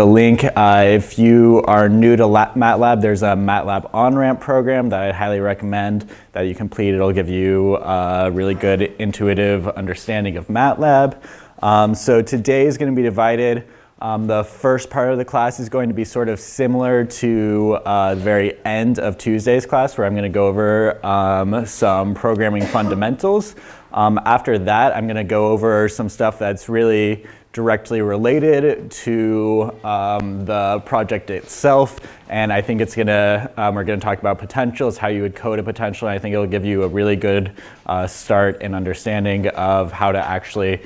The link, if you are new to MATLAB, there's a MATLAB on-ramp program that I highly recommend that you complete. It'll give you a really good intuitive understanding of MATLAB. So today is going to be divided. The first part of the class is going to be sort of similar to the very end of Tuesday's class, where I'm going to go over some programming fundamentals. After that, I'm going to go over some stuff that's really directly related to the project itself, and I think it's gonna we're going to talk about potentials, how you would code a potential, and I think it'll give you a really good start and understanding of how to actually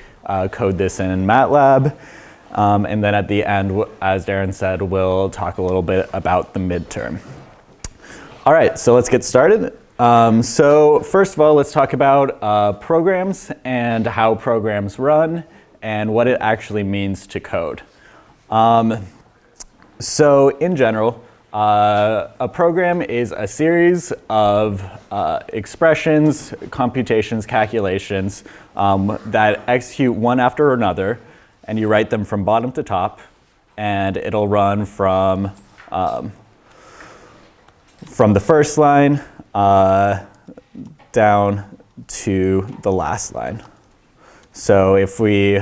code this in MATLAB. And then at the end, as Darren said, we'll talk a little bit about the midterm. All right, so let's get started. So first of all, let's talk about programs and how programs run and what it actually means to code. So in general, a program is a series of expressions, computations, calculations that execute one after another, and you write them from bottom to top, and it'll run from the first line down to the last line. So if we,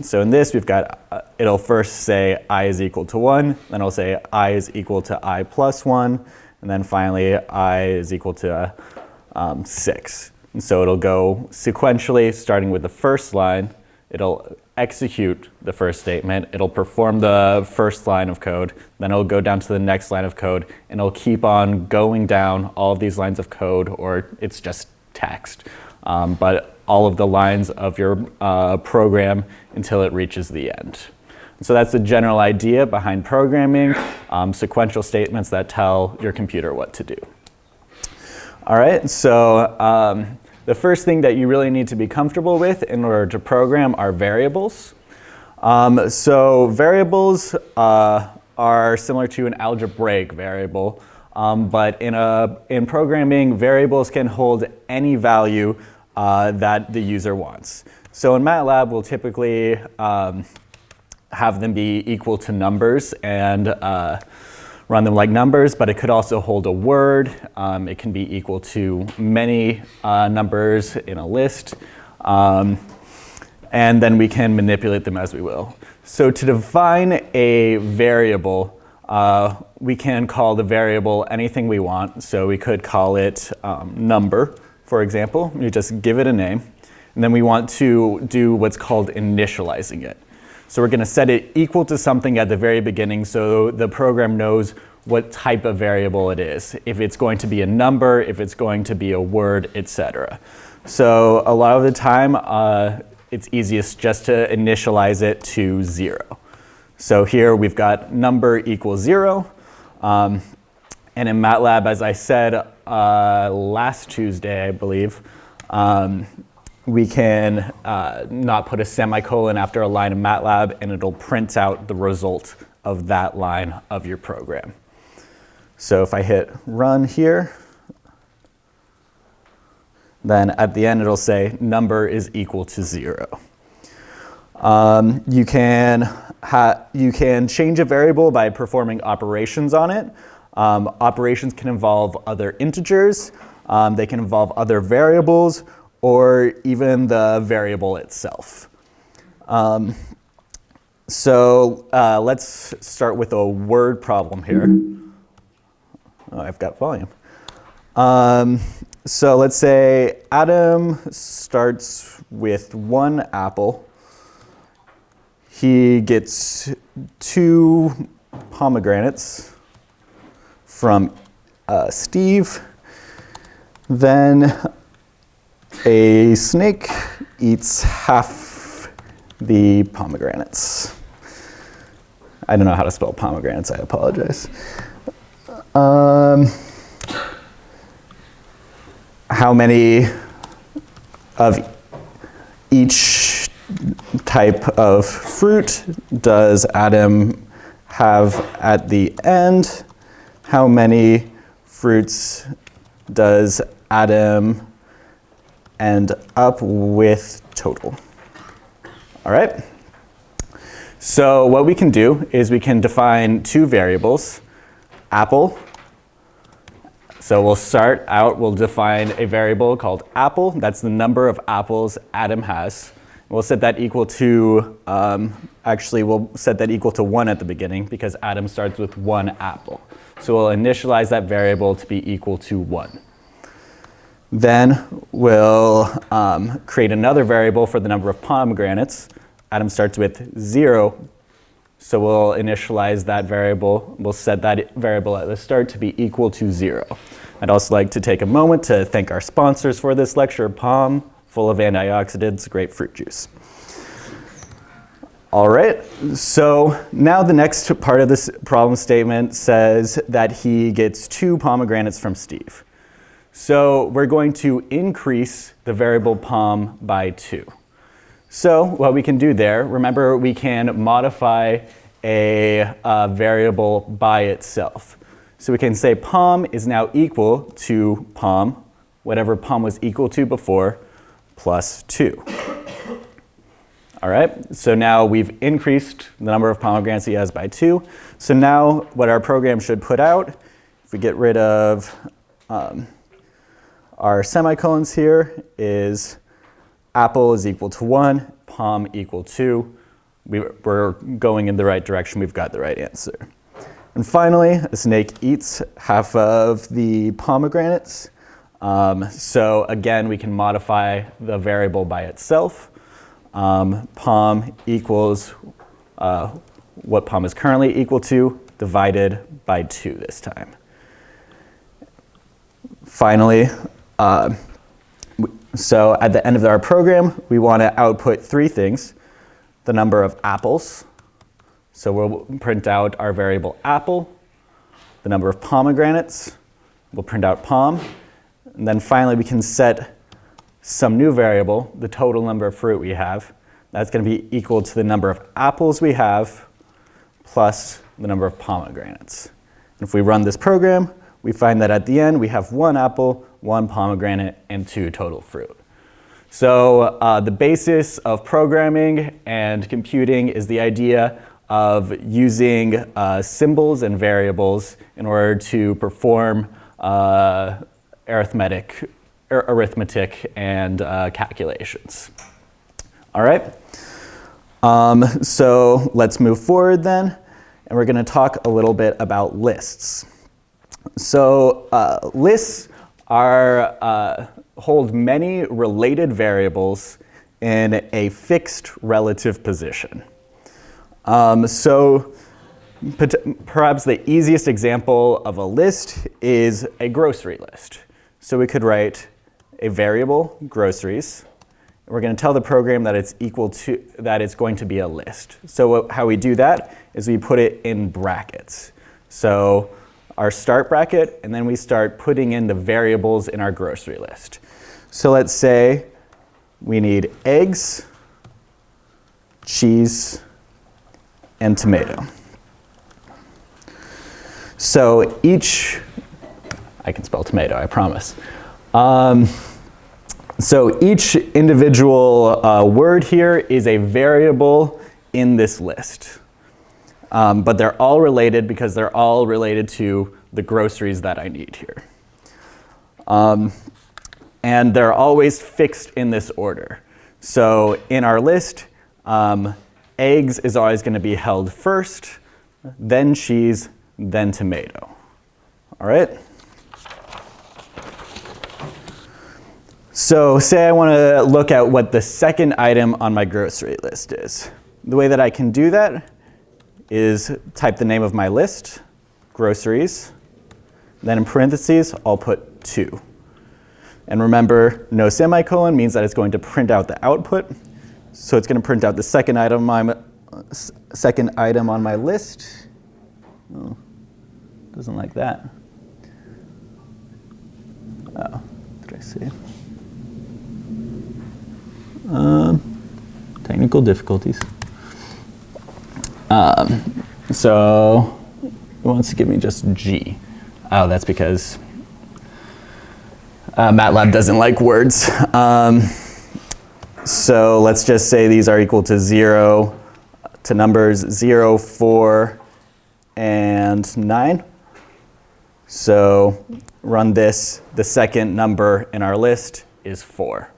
so in this we've got, it'll first say I is equal to 1, then it'll say I is equal to I plus 1, and then finally I is equal to 6. And so it'll go sequentially, starting with the first line. It'll execute the first statement, it'll perform the first line of code, then it'll go down to the next line of code, and it'll keep on going down all of these lines of code, or it's just text. But all of the lines of your program until it reaches the end. So that's the general idea behind programming, sequential statements that tell your computer what to do. All right, so the first thing that you really need to be comfortable with in order to program are variables. So variables are similar to an algebraic variable, but in programming, variables can hold any value that the user wants. So in MATLAB, we'll typically have them be equal to numbers and run them like numbers, but it could also hold a word. It can be equal to many numbers in a list, and then we can manipulate them as we will. So to define a variable, we can call the variable anything we want. So we could call it number, for example. You just give it a name, and then we want to do what's called initializing it. So we're going to set it equal to something at the very beginning so the program knows what type of variable it is, if it's going to be a number, if it's going to be a word, etc. So a lot of the time, it's easiest just to initialize it to 0. So here we've got number equals 0. And in MATLAB, as I said last Tuesday, I believe, we can not put a semicolon after a line of MATLAB, and it'll print out the result of that line of your program. So if I hit run here, then at the end it'll say number is equal to 0. You can change a variable by performing operations on it. Operations can involve other integers, they can involve other variables, or even the variable itself. So let's start with a word problem here. Oh, I've got volume. So let's say Adam starts with 1 apple. He gets 2 pomegranates from Steve. Then a snake eats half the pomegranates. I don't know how to spell pomegranates, I apologize. How many of each type of fruit does Adam have at the end? How many fruits does Adam end up with total? All right. So what we can do is we can define two variables, apple. So we'll start out, we'll define a variable called apple. That's the number of apples Adam has. We'll set that equal to, actually we'll set that equal to 1 at the beginning because Adam starts with 1 apple. So we'll initialize that variable to be equal to 1. Then we'll create another variable for the number of pomegranates. Adam starts with 0, so we'll initialize that variable. We'll set that variable at the start to be equal to 0. I'd also like to take a moment to thank our sponsors for this lecture, POM, full of antioxidants, great fruit juice. All right, so now the next part of this problem statement says that he gets 2 pomegranates from Steve. So we're going to increase the variable pom by 2. So what we can do there, remember we can modify a variable by itself. So we can say pom is now equal to pom, whatever pom was equal to before, plus 2. All right, so now we've increased the number of pomegranates he has by 2. So now what our program should put out, if we get rid of our semicolons here, is apple is equal to 1, pom equal 2. We're going in the right direction, we've got the right answer. And finally, a snake eats half of the pomegranates. So again, we can modify the variable by itself. Pom equals what pom is currently equal to, divided by 2 this time. Finally, so at the end of our program, we want to output 3 things. The number of apples, so we'll print out our variable apple. The number of pomegranates, we'll print out pom. And then finally, we can set some new variable, the total number of fruit we have. That's going to be equal to the number of apples we have plus the number of pomegranates. And if we run this program, we find that at the end, we have 1 apple, 1 pomegranate, and 2 total fruit. So the basis of programming and computing is the idea of using symbols and variables in order to perform arithmetic and calculations. All right, so let's move forward then, and we're going to talk a little bit about lists. So lists hold many related variables in a fixed relative position. So perhaps the easiest example of a list is a grocery list. So we could write a variable, groceries. We're going to tell the program that it's going to be a list. So how we do that is we put it in brackets. So our start bracket, and then we start putting in the variables in our grocery list. So let's say we need eggs, cheese, and tomato. So I can spell tomato, I promise. So each individual word here is a variable in this list. But they're all related because they're all related to the groceries that I need here. And they're always fixed in this order. So in our list, eggs is always going to be held first, then cheese, then tomato. All right? So say I want to look at what the second item on my grocery list is. The way that I can do that is type the name of my list, groceries, then in parentheses, I'll put 2. And remember, no semicolon means that it's going to print out the output. So it's going to print out the second item on my list. Oh, doesn't like that. Oh, did I see? Technical difficulties. So it wants to give me just G. Oh, that's because MATLAB doesn't like words. So let's just say these are equal to 0, to numbers 0, 4, and 9. So run this, the second number in our list is 4.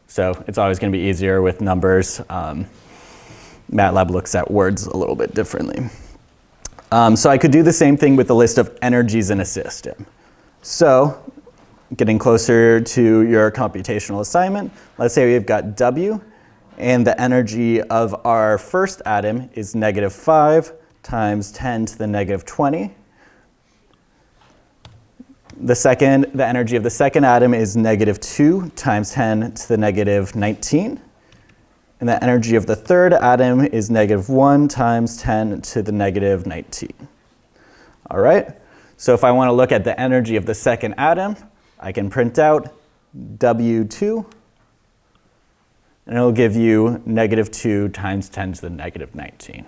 So it's always going to be easier with numbers. MATLAB looks at words a little bit differently. So I could do the same thing with the list of energies in a system. So getting closer to your computational assignment, let's say we've got W, and the energy of our first atom is -5 times 10 to the -20. The energy of the second atom is -2 times 10 to the -19. And the energy of the third atom is -1 times 10 to the -19. All right? So if I want to look at the energy of the second atom, I can print out W2, and it'll give you -2 times 10 to the -19.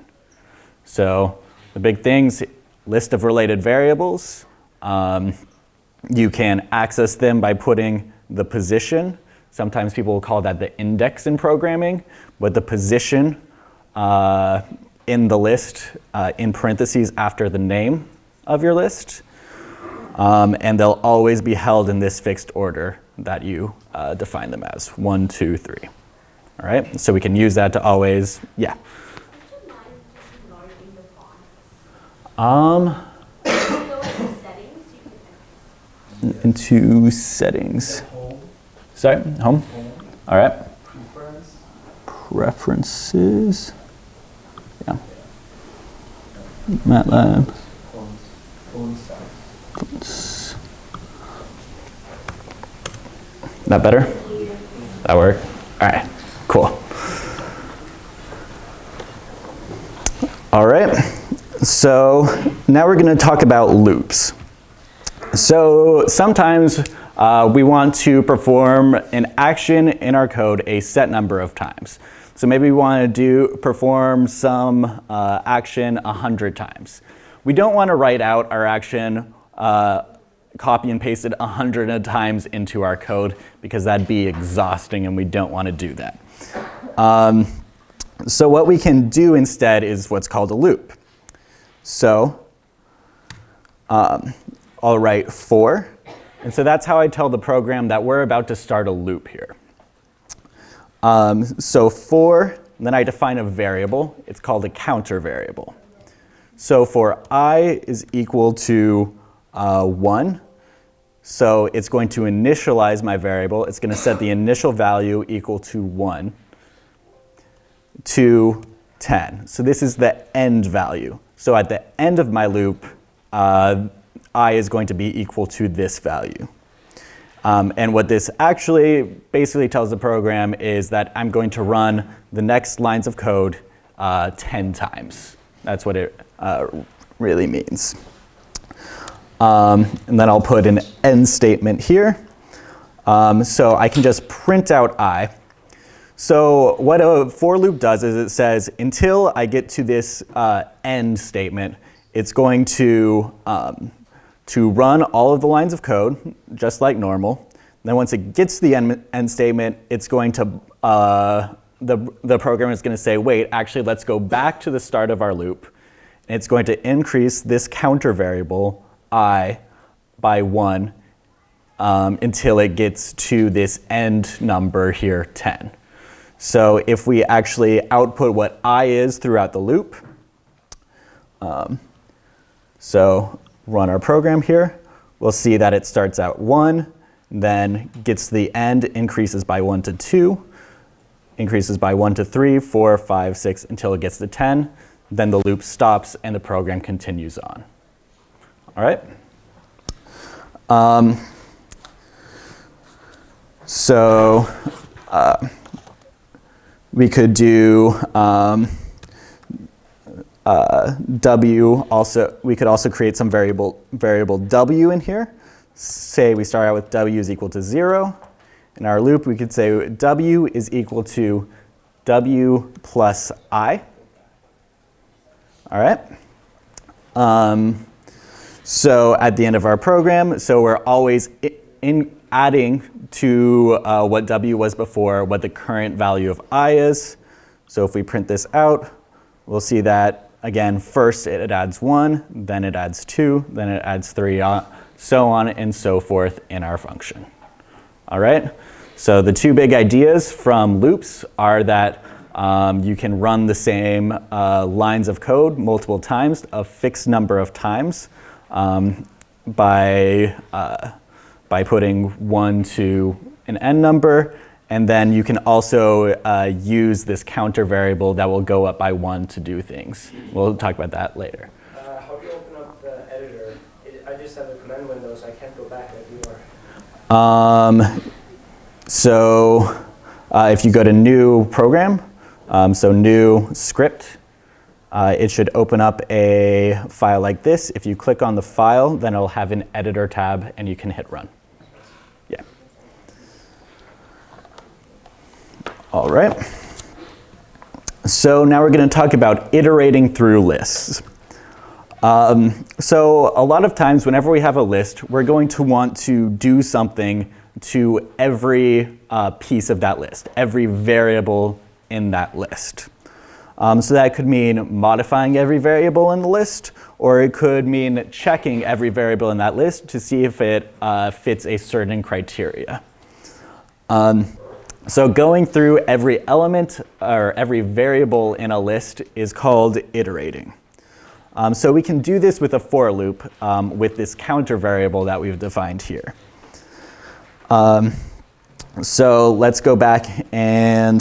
So the big things, list of related variables. You can access them by putting the position. Sometimes people will call that the index in programming, but the position in the list in parentheses after the name of your list. And they'll always be held in this fixed order that you define them as, 1, 2, 3. All right, so we can use that to always, yeah. Into settings. Sorry, home? All right. Preferences. Yeah. MATLAB. That better? That work? All right, cool. All right, so now we're going to talk about loops. So sometimes we want to perform an action in our code a set number of times. So maybe we want to perform some action 100 times. We don't want to write out our action copy and paste it 100 times into our code because that'd be exhausting and we don't want to do that. So what we can do instead is what's called a loop. So I'll write for, and so that's how I tell the program that we're about to start a loop here. So for, then I define a variable. It's called a counter variable. So for I is equal to 1, so it's going to initialize my variable. It's going to set the initial value equal to 1 to 10. So this is the end value. So at the end of my loop, I is going to be equal to this value. And what this actually basically tells the program is that I'm going to run the next lines of code 10 times. That's what it really means. And then I'll put an end statement here. So I can just print out I. So what a for loop does is it says until I get to this end statement, it's going to run all of the lines of code just like normal. Then once it gets to the end statement, it's going to the program is going to say, wait, actually let's go back to the start of our loop. And it's going to increase this counter variable I by 1 until it gets to this end number here, 10. So if we actually output what I is throughout the loop, so run our program here, we'll see that it starts out 1, then gets to the end, increases by 1 to 2, increases by 1 to 3, 4, 5, 6, until it gets to 10. Then the loop stops and the program continues on. All right? So we could do W also. We could also create some variable W in here. Say we start out with W is equal to 0. In our loop, we could say W is equal to W plus I. All right. So at the end of our program, so we're always adding to what W was before, what the current value of I is. So if we print this out, we'll see that, again, first it adds 1, then it adds 2, then it adds 3, so on and so forth in our function. All right? So the two big ideas from loops are that you can run the same lines of code multiple times, a fixed number of times, by putting 1 to an n number, and then you can also use this counter variable that will go up by 1 to do things. We'll talk about that later. How do you open up the editor? I just have a command window, so I can't go back like you are. So if you go to new program, so new script, it should open up a file like this. If you click on the file, then it'll have an editor tab, and you can hit run. Yeah. All right. So now we're going to talk about iterating through lists. So a lot of times whenever we have a list, we're going to want to do something to every piece of that list, every variable in that list. So that could mean modifying every variable in the list, or it could mean checking every variable in that list to see if it fits a certain criteria. So going through every element or every variable in a list is called iterating. So we can do this with a for loop with this counter variable that we've defined here. So let's go back and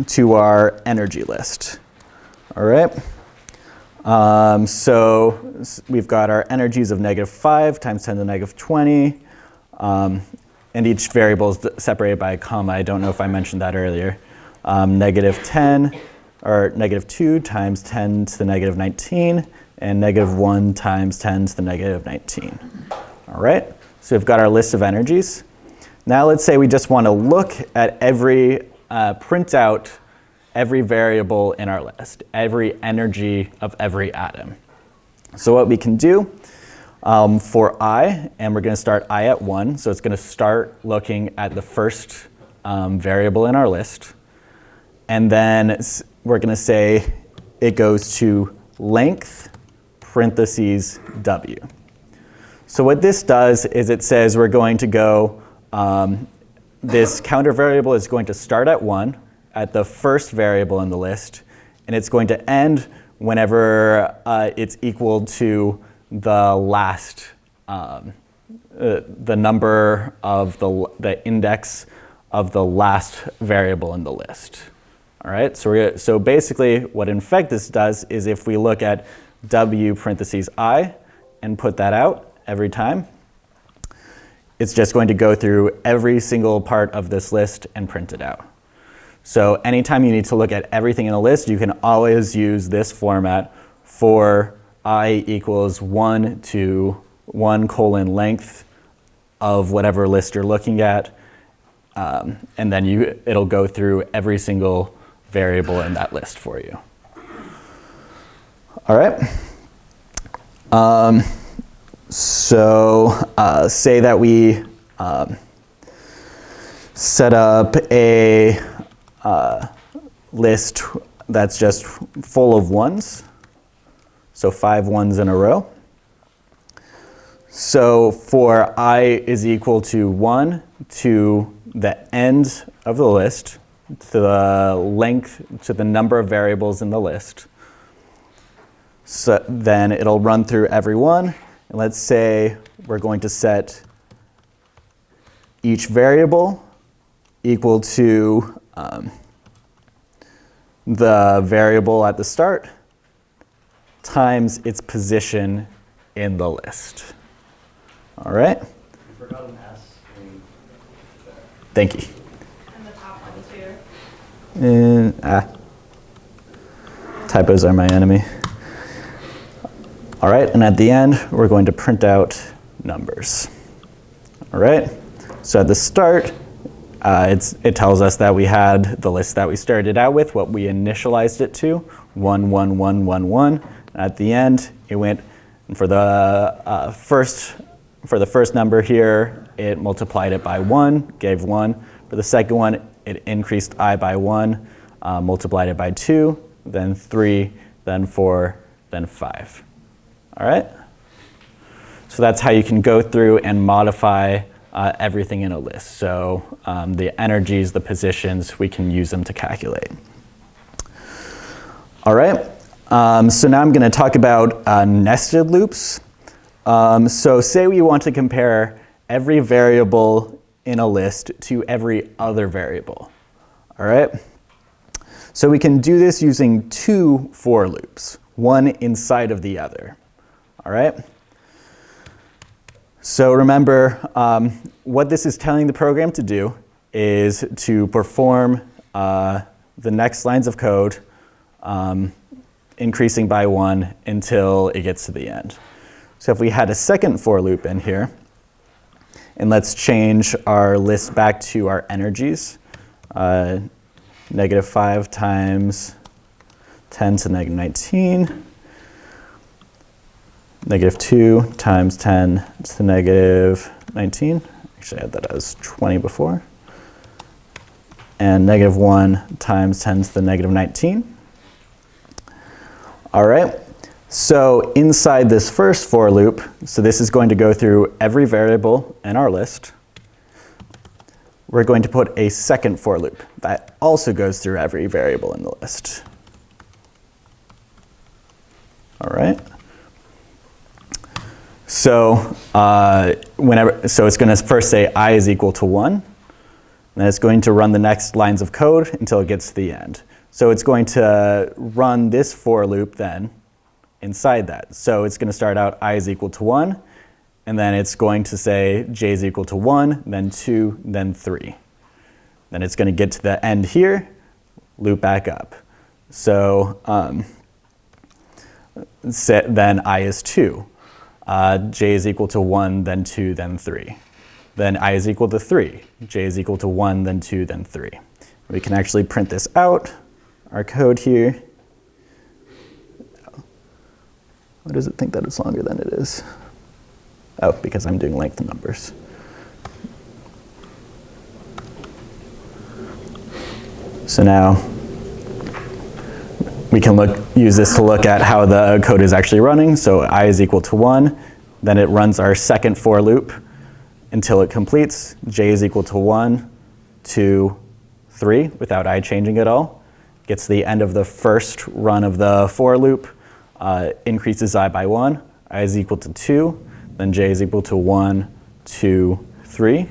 to our energy list. All right. So we've got our energies of -5 times 10 to the -20. And each variable is separated by a comma. I don't know if I mentioned that earlier. -10 or -2 times 10 to the -19, and -1 times 10 to the -19. All right. So we've got our list of energies. Now let's say we just want to look at print out every variable in our list, every energy of every atom. So what we can do for I, and we're going to start I at 1, so it's going to start looking at the first variable in our list. And then we're going to say it goes to length parentheses W. So what this does is it says we're going to go, this counter variable is going to start at 1 at the first variable in the list, and it's going to end whenever it's equal to the last, the number of the index of the last variable in the list. All right, so basically what in fact this does is if we look at W parentheses I and put that out every time, it's just going to go through every single part of this list and print it out. So anytime you need to look at everything in a list, you can always use this format for I equals 1 to 1 colon length of whatever list you're looking at, and then it'll go through every single variable in that list for you. All right. So say that we set up a list that's just full of ones, so 5 ones in a row. So for I is equal to 1 to the end of the list, to the length, to the number of variables in the list. So then it'll run through every one. And let's say we're going to set each variable equal to the variable at the start times its position in the list. All right? You forgot an S. Thank you. And the top one too. Typos are my enemy. All right, and at the end, we're going to print out numbers. All right, so at the start, it tells us that we had the list that we started out with, what we initialized it to, 1, 1, 1, 1, 1. At the end, it went for the first number here, it multiplied it by 1, gave 1. For the second one, it increased I by 1, multiplied it by 2, then 3, then 4, then 5. All right? So that's how you can go through and modify everything in a list. So the energies, the positions, we can use them to calculate. All right, so now I'm going to talk about nested loops. So say we want to compare every variable in a list to every other variable. All right, so we can do this using 2 for loops, one inside of the other. All right. So remember, what this is telling the program to do is to perform the next lines of code, increasing by 1 until it gets to the end. So if we had a second for loop in here, and let's change our list back to our energies, -5 times 10 to the -19. -2 times 10 to the -19. Actually, I had that as 20 before. And -1 times 10 to the -19. All right. So inside this first for loop, so this is going to go through every variable in our list. We're going to put a second for loop that also goes through every variable in the list. All right. So so it's going to first say I is equal to 1. Then it's going to run the next lines of code until it gets to the end. So it's going to run this for loop then inside that. So it's going to start out I is equal to 1, and then it's going to say j is equal to 1, then 2, then 3. Then it's going to get to the end here, loop back up. So then I is 2. J is equal to 1, then 2, then 3. Then I is equal to 3. J is equal to 1, then 2, then 3. We can actually print this out, our code here. Why does it think that it's longer than it is? Oh, because I'm doing length numbers. So now we can use this to look at how the code is actually running. So I is equal to 1. Then it runs our second for loop until it completes. J is equal to 1, 2, 3, without I changing at all. Gets to the end of the first run of the for loop, increases I by 1. I is equal to 2. Then j is equal to 1, 2, 3.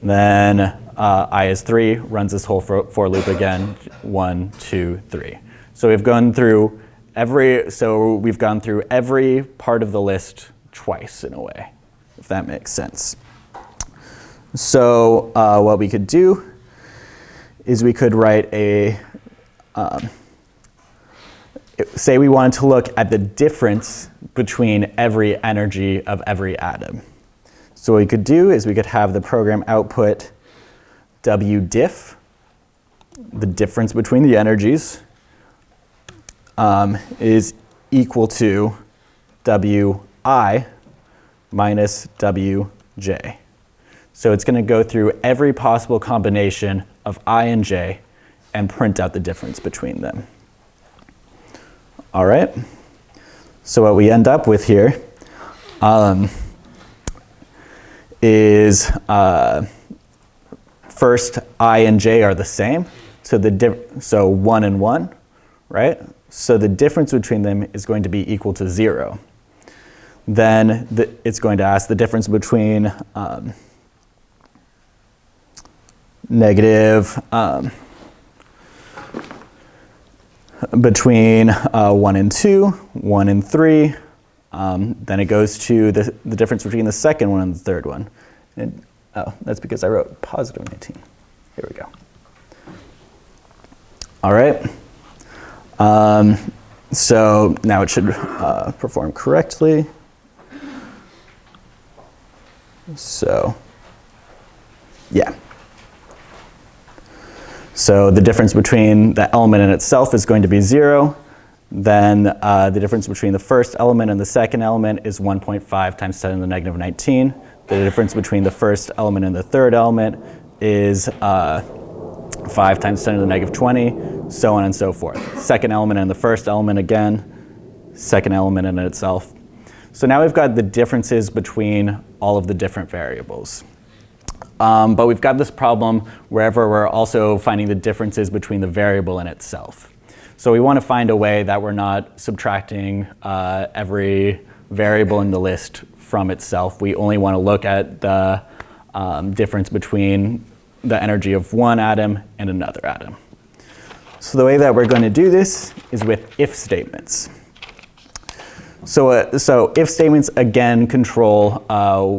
Then I is 3, runs this whole for loop again, 1, 2, 3. So we've gone through every part of the list twice in a way, if that makes sense. So what we could do is we could write say we wanted to look at the difference between every energy of every atom. So what we could do is we could have the program output WDiff, the difference between the energies, is equal to Wi minus Wj. So it's going to go through every possible combination of I and j and print out the difference between them. All right. So what we end up with here is first I and j are the same. So 1 and 1, right? So the difference between them is going to be equal to 0. Then it's going to ask the difference between between 1 and 2, 1 and 3. Then it goes to the difference between the second one and the third one. Oh, that's because I wrote positive 19. Here we go. All right. So now it should perform correctly. So, yeah. So the difference between the element in itself is going to be 0. Then the difference between the first element and the second element is 1.5 times 10 to the negative 19. The difference between the first element and the third element is 5 times 10 to the negative 20. so on and so forth. Second element and the first element again, second element in itself. So now we've got the differences between all of the different variables. But we've got this problem wherever we're also finding the differences between the variable in itself. So we want to find a way that we're not subtracting every variable in the list from itself. We only want to look at the difference between the energy of one atom and another atom. So the way that we're going to do this is with if statements. So if statements again control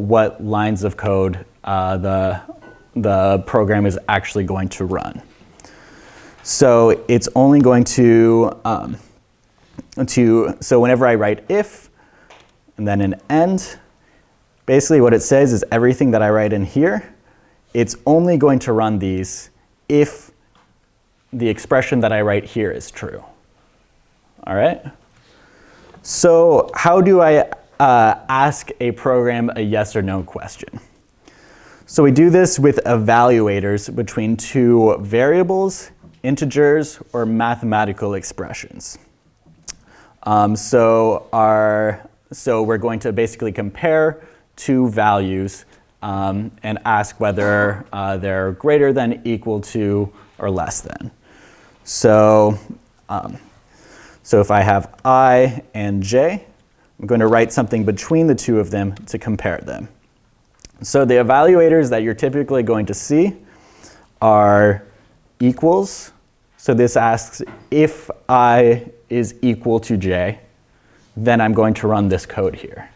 what lines of code the program is actually going to run. So it's only going to so whenever I write if and then an end, basically what it says is everything that I write in here, it's only going to run these if the expression that I write here is true. All right? So how do I ask a program a yes or no question? So we do this with evaluators between two variables, integers, or mathematical expressions. So we're going to basically compare two values and ask whether they're greater than, equal to, or less than. So if I have I and j, I'm going to write something between the two of them to compare them. So the evaluators that you're typically going to see are equals. So this asks if I is equal to j, then I'm going to run this code here.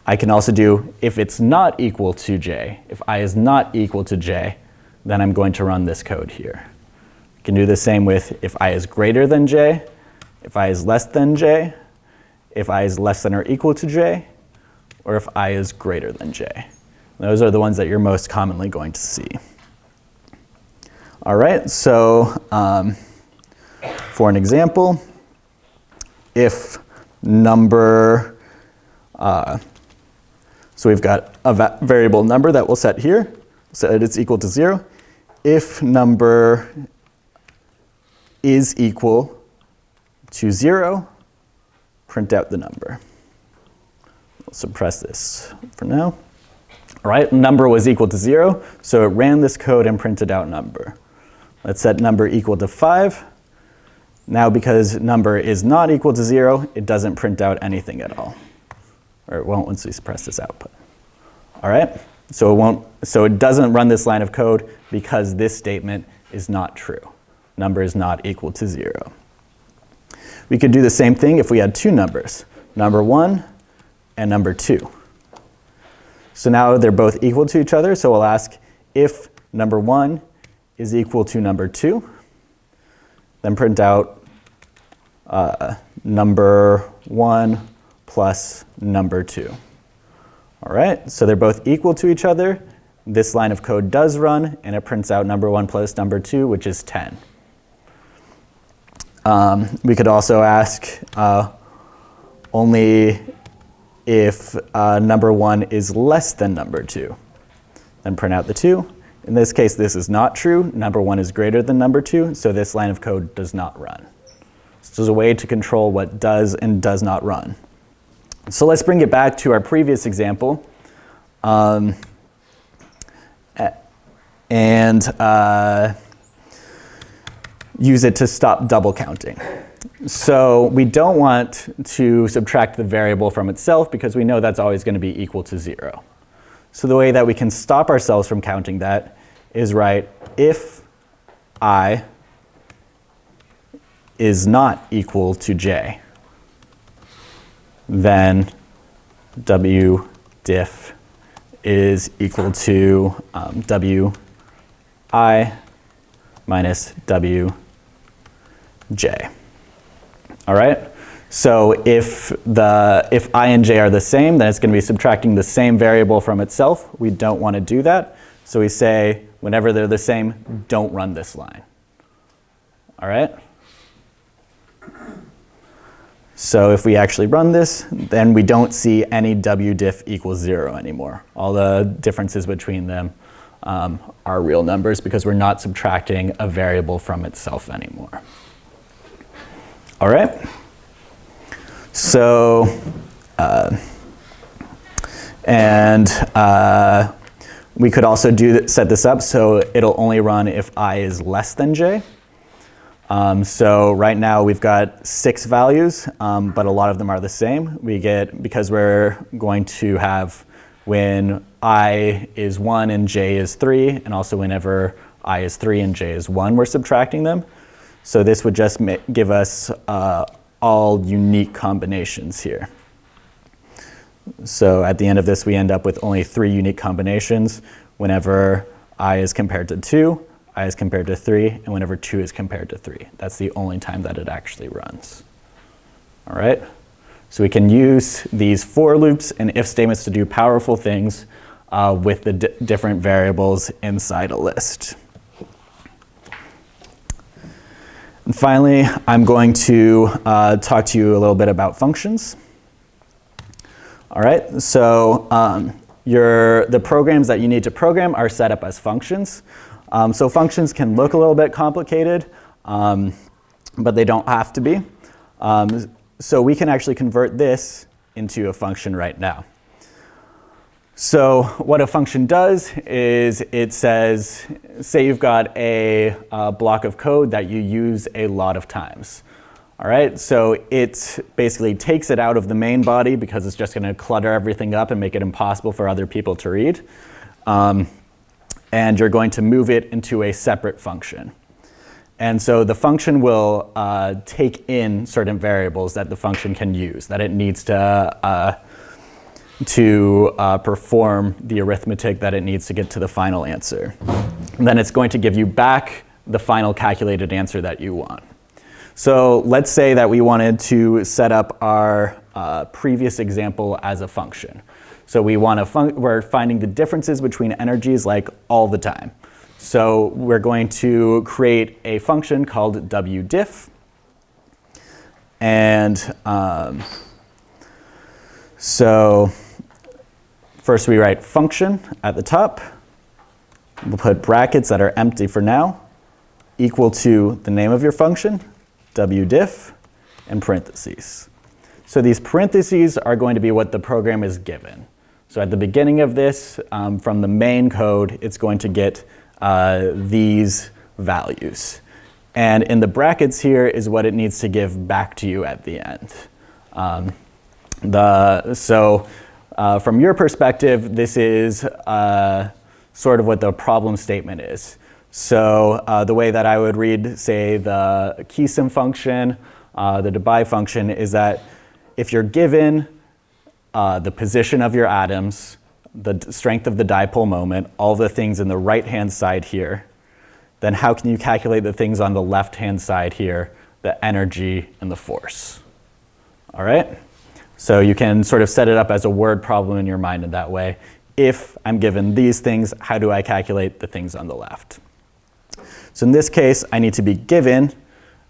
I can also do if it's not equal to j. If I is not equal to j, then I'm going to run this code here. I can do the same with if I is greater than j, if I is less than j, if I is less than or equal to j, or if I is greater than j. Those are the ones that you're most commonly going to see. All right, so for an example, if number, so we've got a variable number that we'll set here, set it's equal to 0. If number is equal to 0, print out the number. We'll suppress this for now. All right, number was equal to 0, so it ran this code and printed out number. Let's set number equal to 5. Now because number is not equal to 0, it doesn't print out anything at all. Or it won't once we suppress this output. All right, so it doesn't run this line of code because this statement is not true. Number is not equal to 0. We could do the same thing if we had two numbers, number 1 and number 2. So now they're both equal to each other, so we'll ask if number 1 is equal to number 2, then print out number 1 plus number 2. All right, so they're both equal to each other. This line of code does run, and it prints out number 1 plus number 2, which is 10. We could also ask only if number 1 is less than number 2. Then print out the 2. In this case, this is not true. Number 1 is greater than number 2, so this line of code does not run. This is a way to control what does and does not run. So let's bring it back to our previous example. Use it to stop double counting. So we don't want to subtract the variable from itself because we know that's always going to be equal to 0. So the way that we can stop ourselves from counting that is write if I is not equal to j, then w diff is equal to wi minus wj. All right? So if I and j are the same, then it's going to be subtracting the same variable from itself. We don't want to do that. So we say whenever they're the same, don't run this line. All right? So if we actually run this, then we don't see any w diff equals 0 anymore. All the differences between them our real numbers because we're not subtracting a variable from itself anymore. All right? So, we could also set this up so it'll only run if I is less than j. So right now we've got 6 values, but a lot of them are the same. Because we're going to have when I is 1 and j is 3, and also whenever I is 3 and j is 1, we're subtracting them. So this would just give us all unique combinations here. So at the end of this, we end up with only 3 unique combinations whenever I is compared to 2, I is compared to 3, and whenever 2 is compared to 3. That's the only time that it actually runs. All right? So we can use these for loops and if statements to do powerful things with the different variables inside a list. And finally, I'm going to talk to you a little bit about functions. All right, so the programs that you need to program are set up as functions. So functions can look a little bit complicated, but they don't have to be. So we can actually convert this into a function right now. So what a function does is it says, say you've got a block of code that you use a lot of times. All right, so it basically takes it out of the main body because it's just going to clutter everything up and make it impossible for other people to read. And you're going to move it into a separate function. And so the function will take in certain variables that the function can use, that it needs to perform the arithmetic that it needs to get to the final answer. And then it's going to give you back the final calculated answer that you want. So let's say that we wanted to set up our previous example as a function. So we're finding the differences between energies like all the time. So we're going to create a function called wdiff. And so first we write function at the top. We'll put brackets that are empty for now, equal to the name of your function, wdiff, and parentheses. So these parentheses are going to be what the program is given. So at the beginning of this, from the main code, it's going to get these values. And in the brackets here is what it needs to give back to you at the end. From your perspective, this is sort of what the problem statement is. So the way that I would read, say, the keysum function, the Debye function, is that if you're given the position of your atoms, the strength of the dipole moment, all the things in the right-hand side here, then how can you calculate the things on the left-hand side here, the energy and the force? All right? So you can sort of set it up as a word problem in your mind in that way. If I'm given these things, how do I calculate the things on the left? So in this case, I need to be given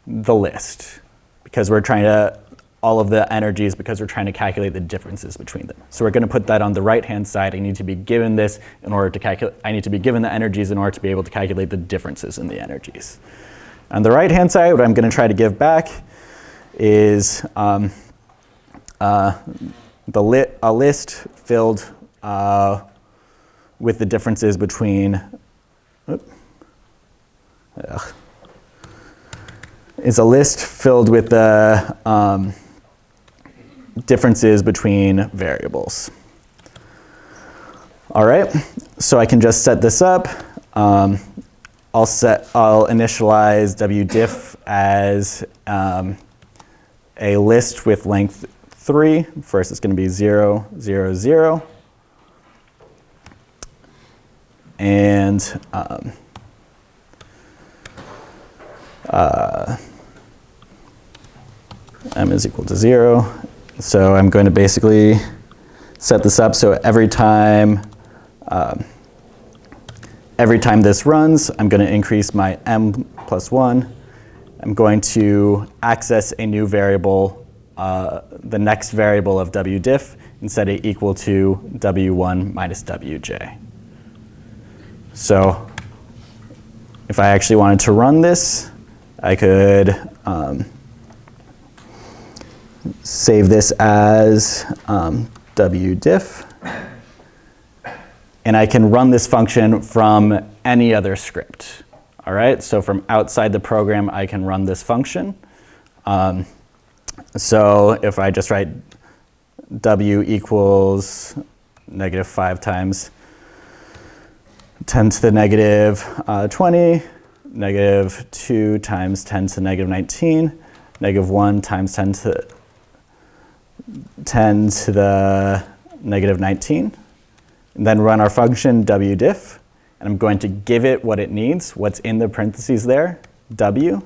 the list because we're trying to, all of the energies because we're trying to calculate the differences between them. So we're going to put that on the right-hand side. I need to be given this in order to calculate, I need to be given the energies in order to be able to calculate the differences in the energies. On the right-hand side, what I'm going to try to give back is a list filled with the differences between, is a list filled with the differences between variables. All right, so I can just set this up. I'll initialize wdiff as a list with length 3. First, it's going to be 0, 0, 0. And m is equal to 0. So I'm going to basically set this up so every time this runs, I'm going to increase my m plus 1. I'm going to access a new variable, the next variable of wdiff, and set it equal to w1 minus wj. So if I actually wanted to run this, I could save this as wdiff, and I can run this function from any other script. All right, so from outside the program, I can run this function. So if I just write w equals -5 times 10 to the negative 20, -2 times 10 to the negative 19, -1 times 10 to the negative 19, and then run our function wdiff, and I'm going to give it what it needs, what's in the parentheses there, w.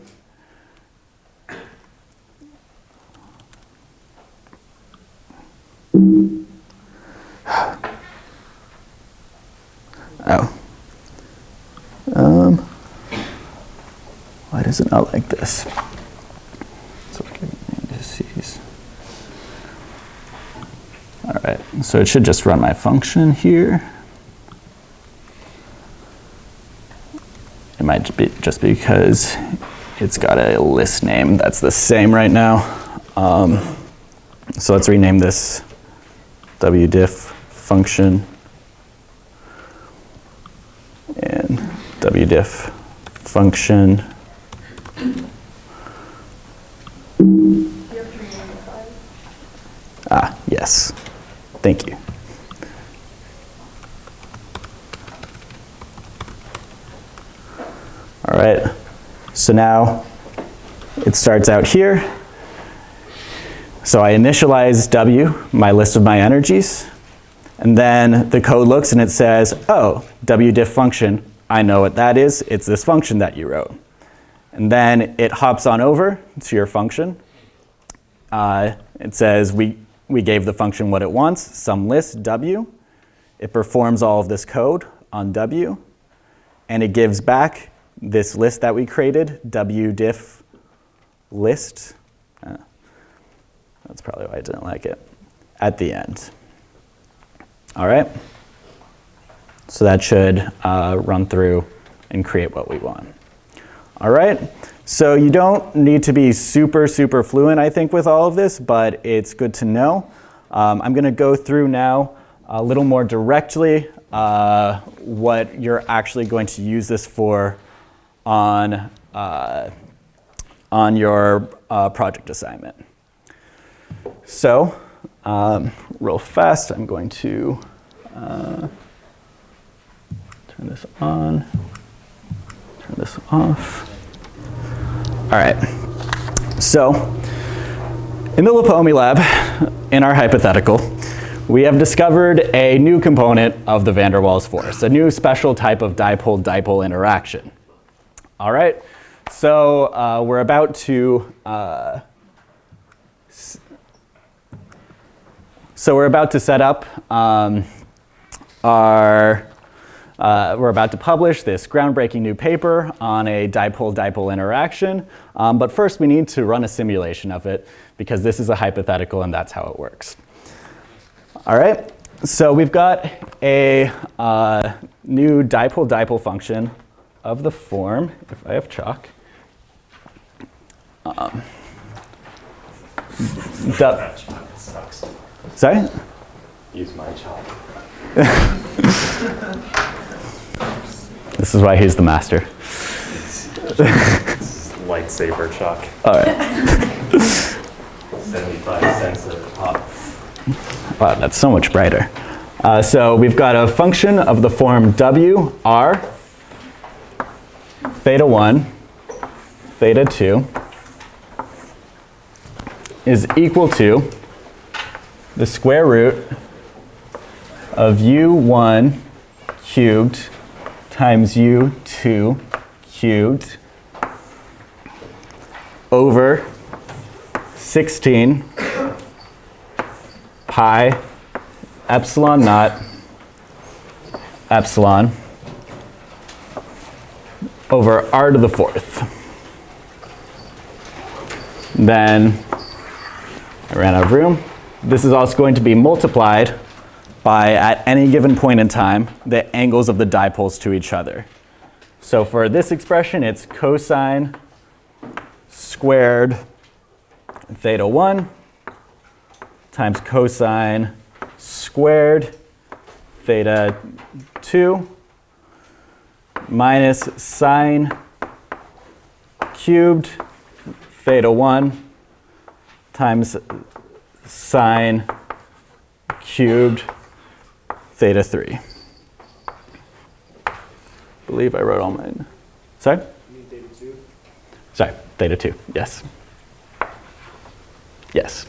Oh. Why does it not like this? So indices. All right, so it should just run my function here. It might be just because it's got a list name that's the same right now. So let's rename this wdiff function and wdiff function. Ah, yes. Thank you. All right, so now it starts out here. So I initialize W, my list of my energies, and then the code looks and it says, oh, wdiff function, I know what that is. It's this function that you wrote. And then it hops on over to your function. It says we gave the function what it wants, some list W. It performs all of this code on W, and it gives back this list that we created, wdiff list. That's probably why I didn't like it, at the end. All right, so that should run through and create what we want. All right, so you don't need to be super fluent, I think, with all of this, but it's good to know. I'm going to go through now a little more directly what you're actually going to use this for on your project assignment. So, real fast, I'm going to turn this on, turn this off. All right, so in the Lipomi lab, in our hypothetical, we have discovered a new component of the van der Waals force, a new special type of dipole-dipole interaction. All right, so we're about to set up we're about to publish this groundbreaking new paper on a dipole-dipole interaction, but first we need to run a simulation of it because this is a hypothetical and that's how it works. All right, so we've got a new dipole-dipole function of the form, if I have chalk. Sucks. Sorry? Use my chalk. This is why he's the master. Lightsaber chalk. All right. 75 cents a pop. Wow, that's so much brighter. So we've got a function of the form W R theta 1, theta 2 is equal to the square root of U1 cubed times U2 cubed over 16 pi epsilon naught epsilon over r to the fourth. Then I ran out of room. This is also going to be multiplied by, at any given point in time, the angles of the dipoles to each other. So for this expression, it's cosine squared theta 1 times cosine squared theta 2 minus sine cubed theta 1 times sine cubed theta 3. I believe I wrote all mine. Sorry? You need theta 2? Sorry, theta 2, yes. Yes.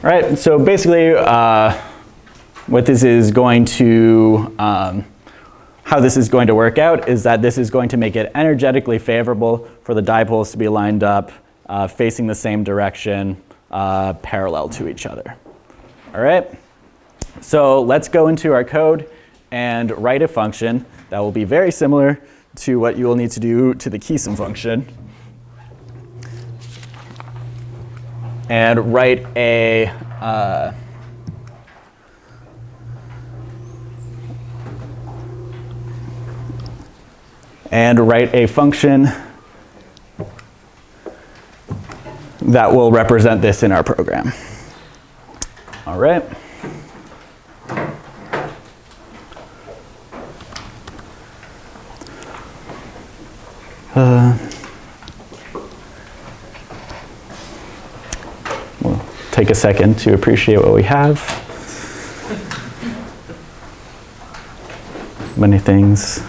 All right, so basically what this is going to, how this is going to work out is that this is going to make it energetically favorable for the dipoles to be lined up, facing the same direction, parallel to each other. All right, so let's go into our code and write a function that will be very similar to what you will need to do to the Keeson function. And write a function that will represent this in our program. All right. We'll take a second to appreciate what we have. Many things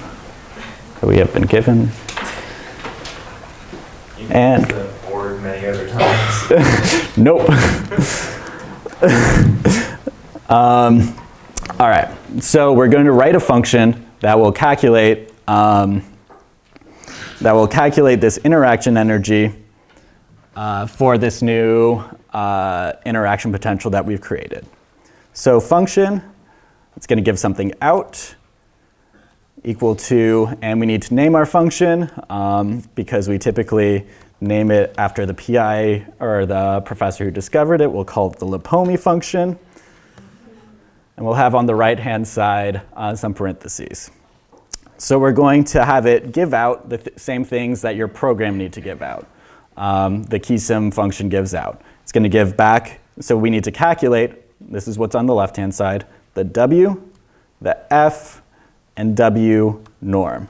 that we have been given. And or many other times. nope. All right, so we're going to write a function that will calculate this interaction energy for this new interaction potential that we've created. So function, it's going to give something out equal to, and we need to name our function because we typically name it after the PI or the professor who discovered it. We'll call it the Lipome function. And we'll have on the right-hand side some parentheses. So we're going to have it give out the same things that your program need to give out. The Keeson function gives out. It's going to give back, so we need to calculate, this is what's on the left-hand side, the W, the F, and W norm.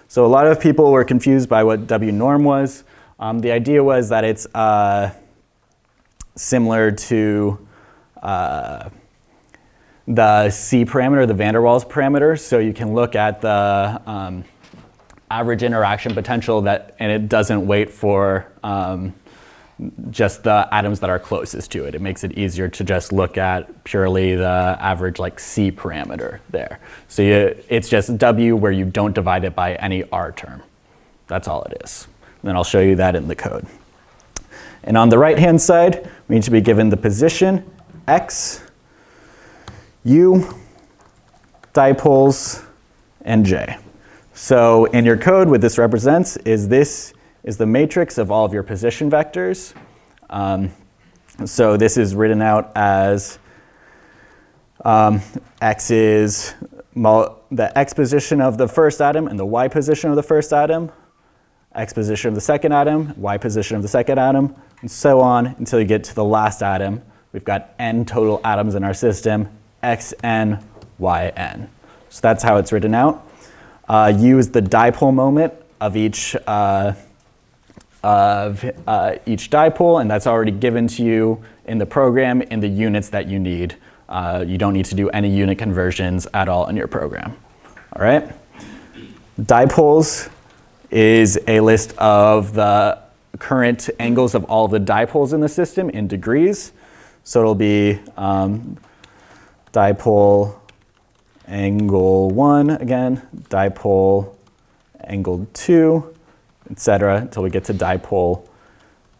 So a lot of people were confused by what W norm was. The idea was that it's similar to the C parameter, the van der Waals parameter. So you can look at the average interaction potential and it doesn't wait for just the atoms that are closest to it. It makes it easier to just look at purely the average like C parameter there. So it's just W where you don't divide it by any R term. That's all it is. And then I'll show you that in the code. And on the right-hand side, we need to be given the position, X, U, dipoles, and J. So in your code, what this represents is the matrix of all of your position vectors. So this is written out as X is the X position of the first atom and the Y position of the first atom, X position of the second atom, Y position of the second atom, and so on until you get to the last atom. We've got N total atoms in our system, Xn, Yn. So that's how it's written out. U is the dipole moment of each dipole, and that's already given to you in the program in the units that you need. You don't need to do any unit conversions at all in your program. All right? Dipoles is a list of the current angles of all the dipoles in the system in degrees. So it'll be dipole angle 1 again, dipole angle 2, etc., until we get to dipole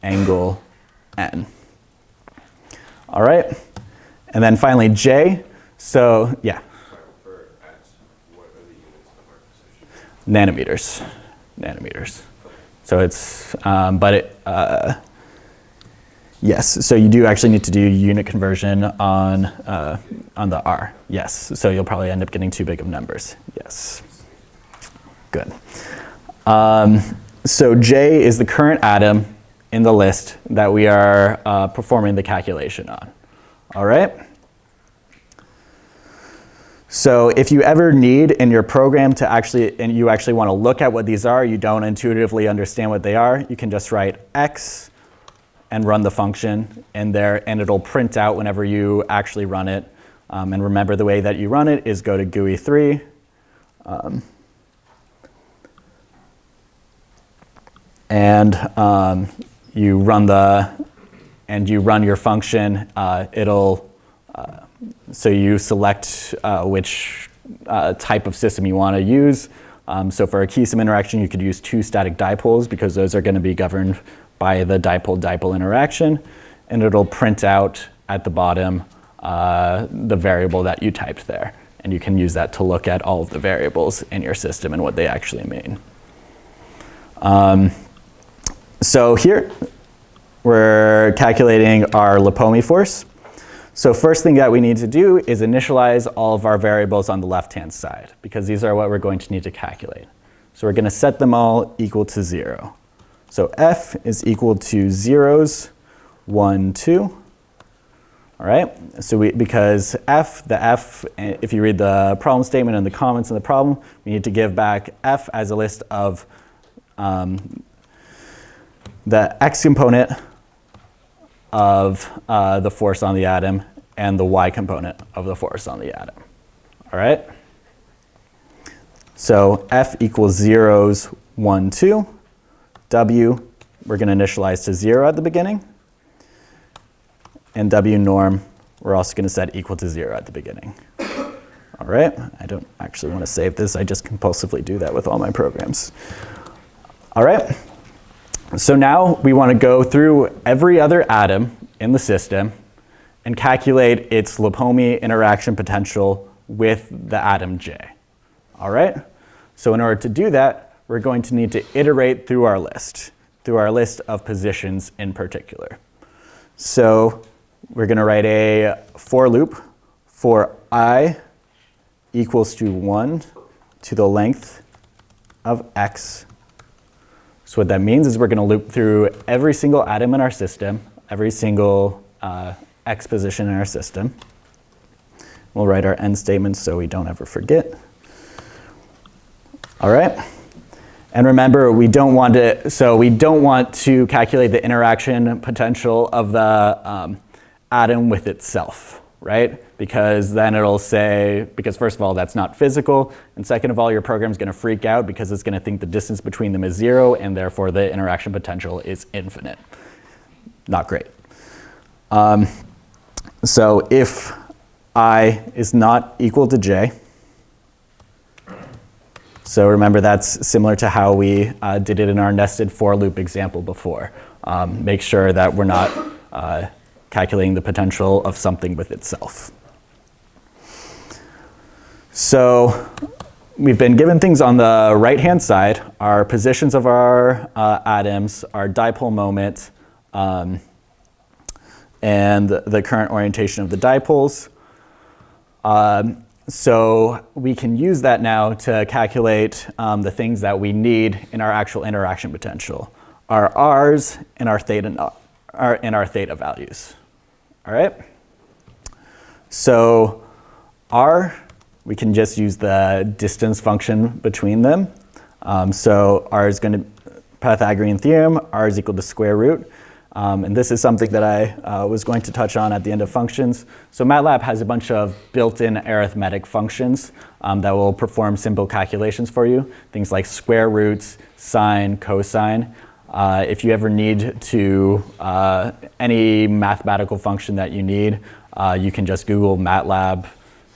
angle n. All right, and then finally J. So yeah. For X, what are the units of our position? Nanometers. So it's, but Yes, so you do actually need to do unit conversion on the R. Yes, so you'll probably end up getting too big of numbers. Yes, good. So J is the current atom in the list that we are performing the calculation on. All right? So if you ever need in your program to and you actually want to look at what these are, you don't intuitively understand what they are, you can just write X and run the function in there, and it'll print out whenever you actually run it. And remember, the way that you run it is go to GUI 3. You run your function. So you select which type of system you want to use. So for a key-sim interaction, you could use two static dipoles because those are going to be governed by the dipole-dipole interaction, and it'll print out at the bottom the variable that you typed there. And you can use that to look at all of the variables in your system and what they actually mean. So here, we're calculating our Lipome force. So first thing that we need to do is initialize all of our variables on the left-hand side, because these are what we're going to need to calculate. So we're going to set them all equal to 0. So F is equal to zeros, 1, 2. All right, so because if you read the problem statement and the comments in the problem, we need to give back F as a list of the X component of the force on the atom and the Y component of the force on the atom. All right? So F equals zeros, 1, 2. W, we're going to initialize to 0 at the beginning. And W norm, we're also going to set equal to 0 at the beginning. All right? I don't actually want to save this. I just compulsively do that with all my programs. All right? So now we want to go through every other atom in the system and calculate its Lipome interaction potential with the atom J. All right? So in order to do that, we're going to need to iterate through our list of positions in particular. So we're going to write a for loop for I equals to 1 to the length of X. So what that means is we're going to loop through every single atom in our system, every single X position in our system. We'll write our end statements so we don't ever forget. All right. And remember, we don't want to calculate the interaction potential of the atom with itself, right? Because then it'll say, because first of all, that's not physical, and second of all, your program's going to freak out because it's going to think the distance between them is 0, and therefore the interaction potential is infinite. Not great. So if I is not equal to J, so remember, that's similar to how we did it in our nested for loop example before. Make sure that we're not calculating the potential of something with itself. So we've been given things on the right-hand side, our positions of our atoms, our dipole moment, and the current orientation of the dipoles. So we can use that now to calculate the things that we need in our actual interaction potential, our R's and our theta values. All right? So R, we can just use the distance function between them. So R is going to, Pythagorean theorem, R is equal to square root. And this is something that I was going to touch on at the end of functions. So MATLAB has a bunch of built-in arithmetic functions that will perform simple calculations for you. Things like square roots, sine, cosine. If you ever need to, any mathematical function that you need, you can just Google MATLAB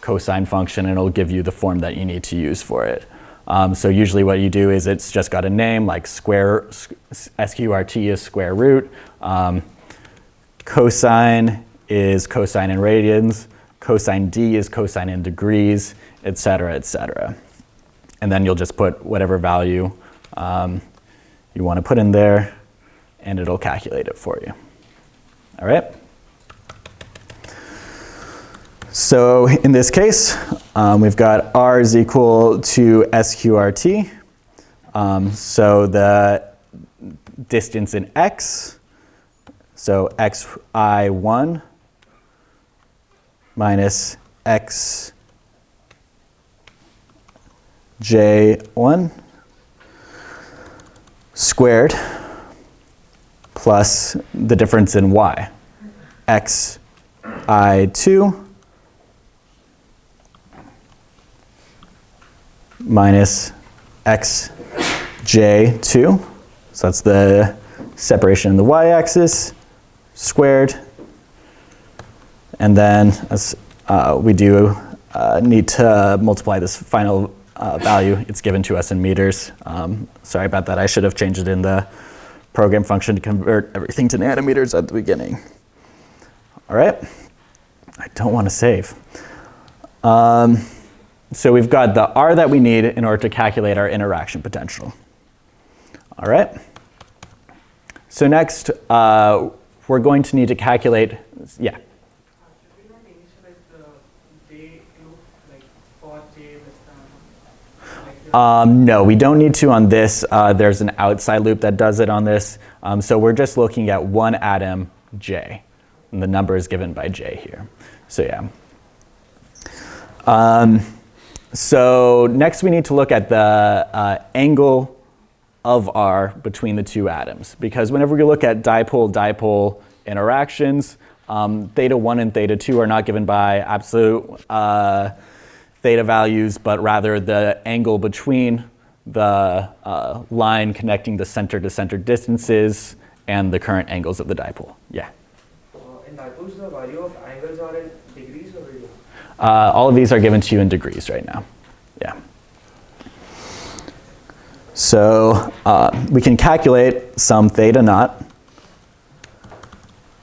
cosine function and it'll give you the form that you need to use for it. So usually what you do is it's just got a name like SQRT is square root. Cosine is cosine in radians. Cosine D is cosine in degrees, et cetera, et cetera. And then you'll just put whatever value you want to put in there and it'll calculate it for you. All right. So in this case, we've got R is equal to SQRT. So the distance in X, so xi1 minus xj1 squared plus the difference in y, xi2 minus xj2. So that's the separation in the y-axis squared. And then as we do need to multiply this final value. It's given to us in meters. Sorry about that. I should have changed it in the program function to convert everything to nanometers at the beginning. All right. I don't want to save. So we've got the R that we need in order to calculate our interaction potential. All right. So next, we're going to need to calculate, yeah. Should we not initialize the J loop, like for J less than? No, we don't need to on this. There's an outside loop that does it on this. So we're just looking at one atom, J. And the number is given by J here. So yeah. So next we need to look at the angle of R between the two atoms. Because whenever we look at dipole-dipole interactions, theta 1 and theta 2 are not given by absolute theta values, but rather the angle between the line connecting the center-to-center distances and the current angles of the dipole. Yeah? In dipoles, the value of angles are in degrees or radians? All of these are given to you in degrees right now. Yeah. So we can calculate some theta naught.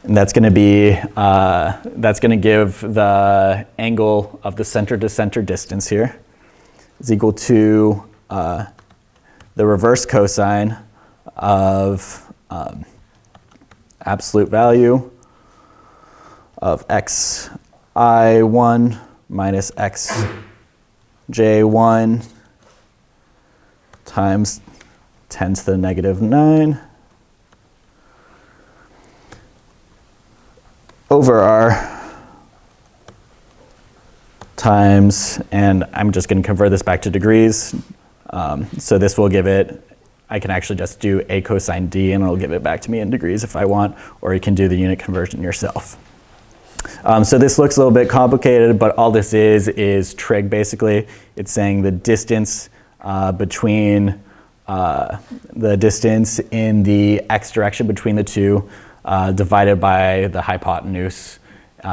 And that's going to be, that's going to give the angle of the center-to-center distance here is equal to the reverse cosine of absolute value of xi1 minus xj1 times 10 to the negative 9 over R times, and I'm just going to convert this back to degrees. So this will give it, I can actually just do a cosine d and it'll give it back to me in degrees if I want, or you can do the unit conversion yourself. So this looks a little bit complicated, but all this is trig basically. It's saying the distance between the distance in the x direction between the two divided by the hypotenuse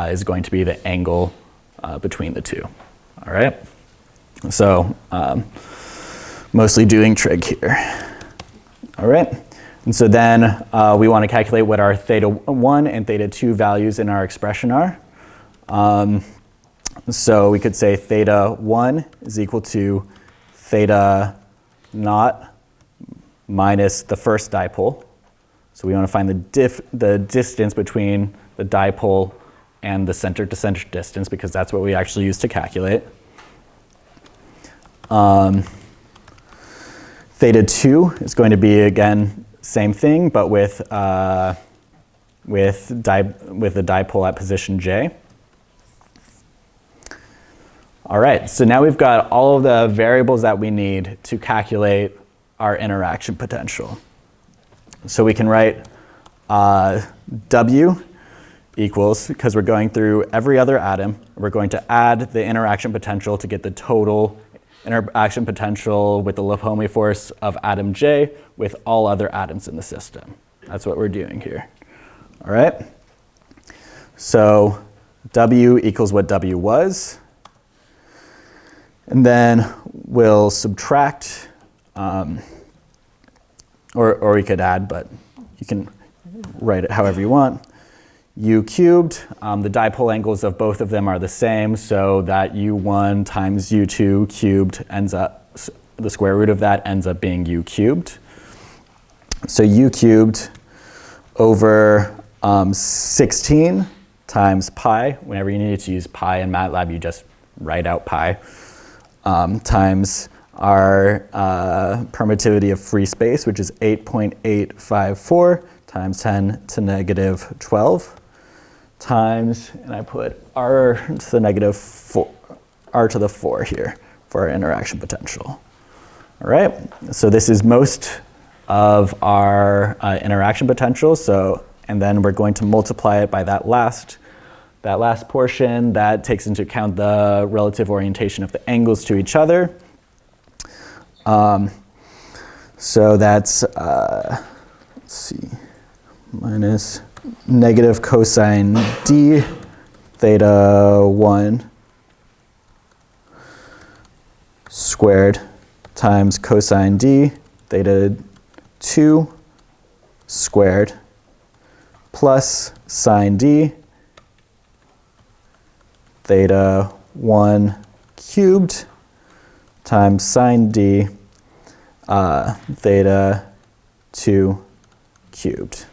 is going to be the angle between the two. All right? So mostly doing trig here. All right? And so then we want to calculate what our theta 1 and theta 2 values in our expression are. So we could say theta 1 is equal to theta naught minus the first dipole. So we want to find the distance between the dipole and the center-to-center distance, because that's what we actually use to calculate. Theta 2 is going to be, again, same thing, but with the dipole at position J. All right, so now we've got all of the variables that we need to calculate our interaction potential. So we can write W equals, because we're going through every other atom, we're going to add the interaction potential to get the total interaction potential with the Lyapunov force of atom J with all other atoms in the system. That's what we're doing here. All right? So W equals what W was. And then we'll subtract, or we could add, but you can write it however you want. U cubed, the dipole angles of both of them are the same, so that U1 times U2 cubed ends up, the square root of that ends up being U cubed. So U cubed over 16 times pi. Whenever you need to use pi in MATLAB, you just write out pi, times our permittivity of free space, which is 8.854 times 10 to negative 12, times, and I put r to the negative 4, r to the 4 here for our interaction potential. All right, so this is most of our interaction potential. So, and then we're going to multiply it by that last portion that takes into account the relative orientation of the angles to each other. So that's, let's see, minus negative cosine d theta 1 squared times cosine d theta 2 squared plus sine d theta 1 cubed times sine d theta 2 cubed.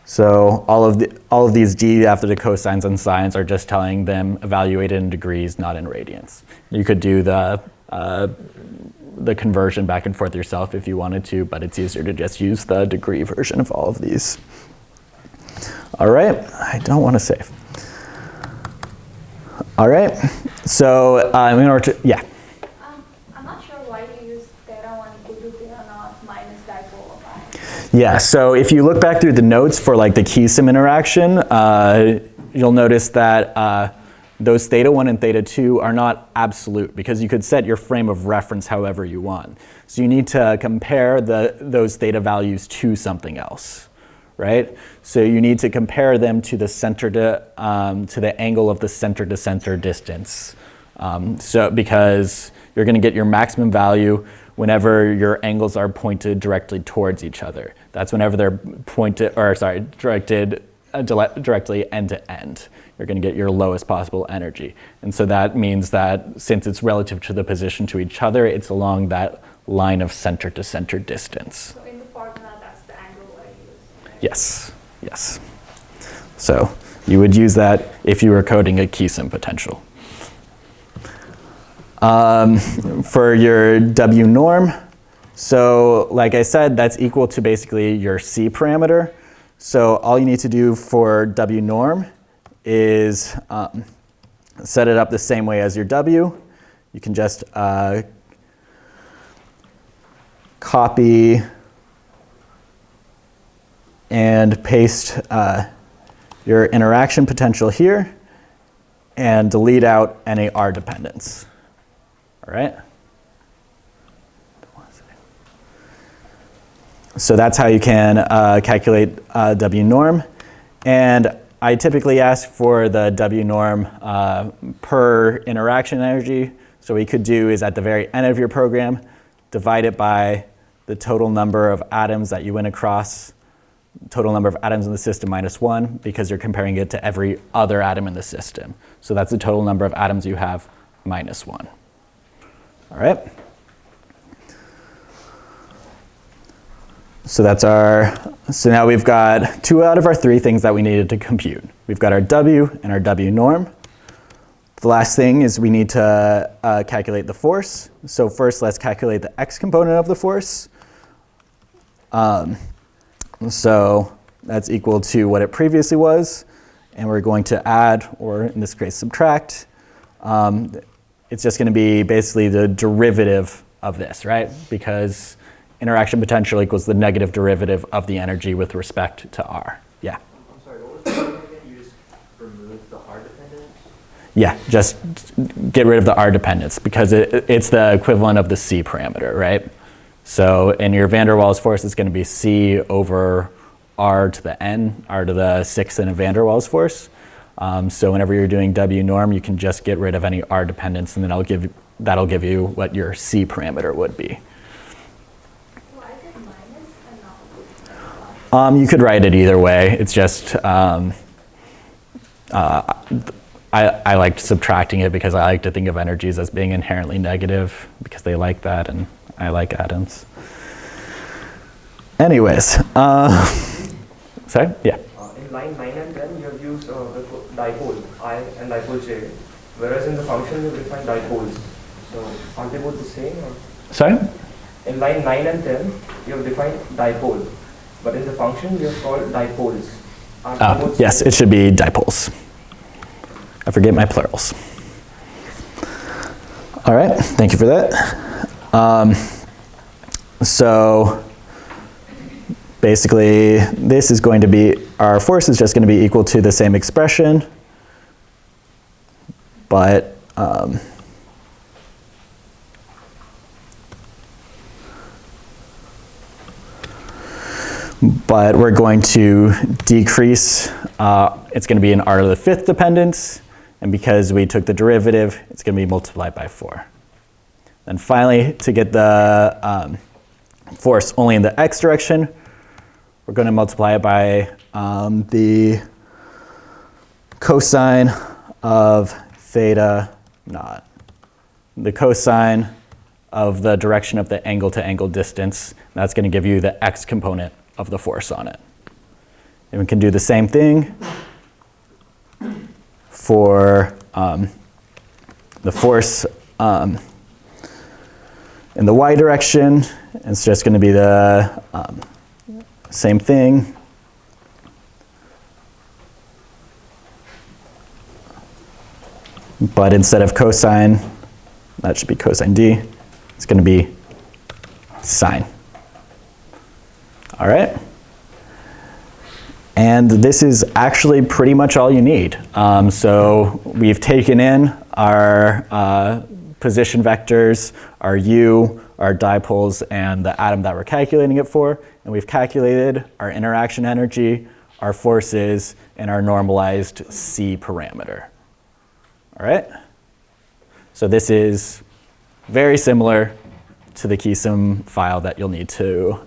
So all of these d after the cosines and sines are just telling them evaluated in degrees, not in radians. You could do the conversion back and forth yourself if you wanted to, but it's easier to just use the degree version of all of these. All right, I don't want to save. All right, so in order to, yeah. I'm not sure why you use theta 1 equal to theta naught minus dipole of I. Yeah, so if you look back through the notes for like the key sim interaction, you'll notice that those theta 1 and theta 2 are not absolute because you could set your frame of reference however you want. So you need to compare those theta values to something else, right? So you need to compare them to the center to the angle of the center to center distance. So because you're going to get your maximum value whenever your angles are pointed directly towards each other. That's whenever they're directed directly end to end. You're going to get your lowest possible energy. And so that means that since it's relative to the position to each other, it's along that line of center to center distance. So in the formula, that's the angle I use. Yes, yes. So you would use that if you were coding a key sim potential. For your W norm, so like I said, that's equal to basically your C parameter. So all you need to do for W norm is set it up the same way as your W. You can just copy and paste your interaction potential here and delete out any R dependence. All right? So that's how you can calculate W norm. And I typically ask for the W norm per interaction energy. So what you could do is at the very end of your program, divide it by the total number of atoms that you went across, total number of atoms in the system minus 1, because you're comparing it to every other atom in the system. So that's the total number of atoms you have minus 1. All right? So so now we've got 2 out of our 3 things that we needed to compute. We've got our W and our W norm. The last thing is we need to calculate the force. So first let's calculate the X component of the force. So that's equal to what it previously was. And we're going to add, or in this case subtract. It's just going to be basically the derivative of this, right? Because interaction potential equals the negative derivative of the energy with respect to R. Yeah? I'm sorry, what was the point again? You just removed the R dependence? Yeah, just get rid of the R dependence because it's the equivalent of the C parameter, right? So in your van der Waals force, it's going to be C over R to the N, R to the 6th in a van der Waals force. So whenever you're doing W norm, you can just get rid of any R dependence, and then that'll give you what your C parameter would be. Why is it minus and not plus? You could write it either way. It's just I liked subtracting it because I like to think of energies as being inherently negative because they like that, and I like atoms. Anyways, Sorry? Yeah. In line 9 and 10, you have used the dipole I and dipole J, whereas in the function you define dipoles. So aren't they both the same? Or? Sorry? In line 9 and 10, you have defined dipole, but in the function you have called dipoles. Aren't they both Yes, same? it should be dipoles. I forget my plurals. All right, thank you for that. So basically, this is going to be, our force is just going to be equal to the same expression, but we're going to decrease, it's going to be an r to the 5th dependence, and because we took the derivative, it's going to be multiplied by 4. Then finally, to get the force only in the x direction, we're going to multiply it by the cosine of theta naught, the cosine of the direction of the angle-to-angle distance. That's going to give you the x component of the force on it. And we can do the same thing for the force in the y direction. It's just going to be the same thing. But instead of cosine, that should be cosine d. It's going to be sine. All right? And this is actually pretty much all you need. So we've taken in our position vectors, our u, our dipoles, and the atom that we're calculating it for. And we've calculated our interaction energy, our forces, and our normalized C parameter. All right? So this is very similar to the keysum file that you'll need to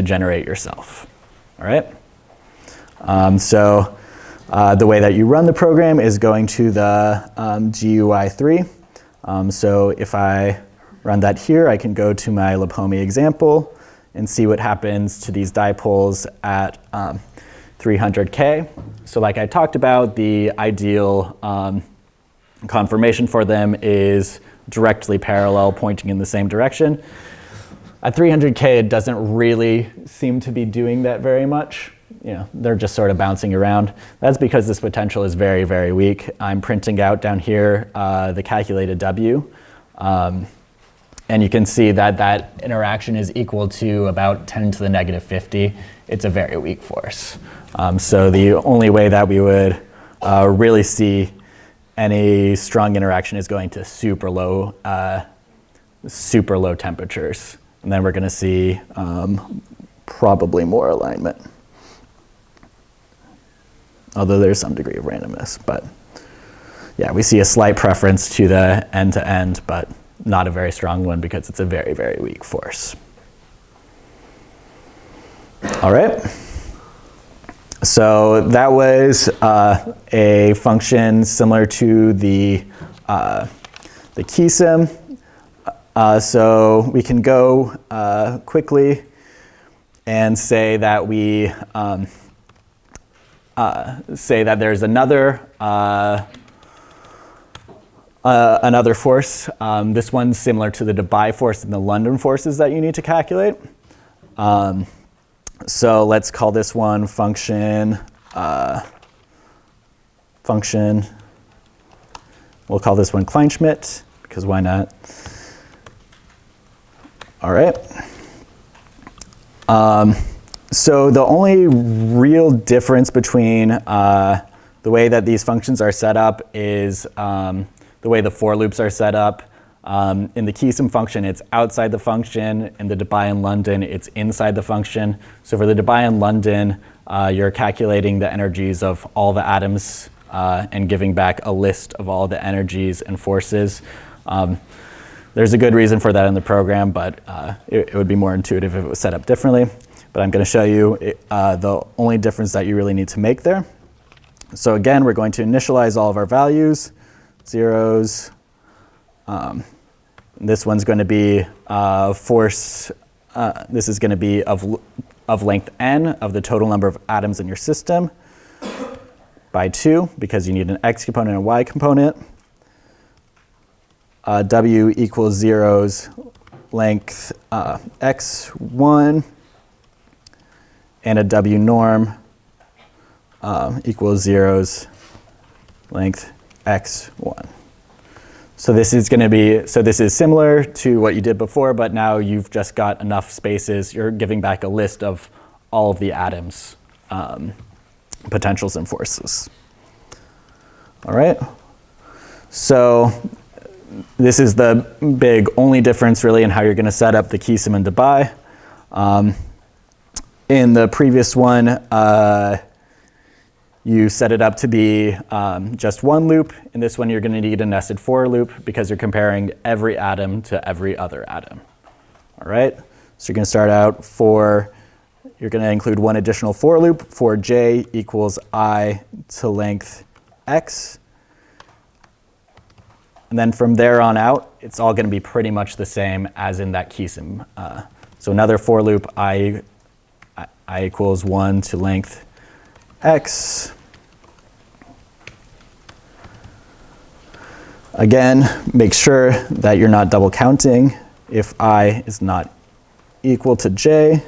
generate yourself. All right? The way that you run the program is going to the GUI3. So if I run that here, I can go to my Lipome example and see what happens to these dipoles at 300K. So like I talked about, the ideal conformation for them is directly parallel, pointing in the same direction. At 300K, it doesn't really seem to be doing that very much. You know, they're just sort of bouncing around. That's because this potential is very, very weak. I'm printing out down here the calculated W. And you can see that that interaction is equal to about 10 to the negative 50. It's a very weak force. So the only way that we would really see any strong interaction is going to super low temperatures. And then we're going to see probably more alignment. Although there's some degree of randomness. But yeah, we see a slight preference to the end-to-end, but not a very strong one because it's a very, very weak force. All right. So that was a function similar to the keysum. So we can go quickly and say that we say that there's another force. This one's similar to the Dubai force and the London forces that you need to calculate. So let's call this one function. We'll call this one Kleinschmidt because why not? All right. So the only real difference between the way that these functions are set up is the way the for loops are set up. In the keysum function, it's outside the function. In the Dubai and London, it's inside the function. So for the Dubai and London, you're calculating the energies of all the atoms and giving back a list of all the energies and forces. There's a good reason for that in the program, but it would be more intuitive if it was set up differently. But I'm going to show you the only difference that you really need to make there. So again, we're going to initialize all of our values, zeros. This one's going to be force. This is going to be of of length n of the total number of atoms in your system by 2, because you need an x component and a y component. W equals zeros length x1, and a W norm equals zeros length x1. So this is going to be, so this is similar to what you did before, but now you've just got enough spaces. You're giving back a list of all of the atoms, potentials and forces. All right. So this is the big only difference really in how you're going to set up the Keesim and Debye. In the previous one, you set it up to be just one loop. In this one, you're going to need a nested for loop because you're comparing every atom to every other atom. All right. So you're going to start out you're going to include one additional for loop for j equals I to length x. And then from there on out, it's all going to be pretty much the same as in that Keesim. So another for loop, I equals 1 to length x. Again, make sure that you're not double counting if I is not equal to j.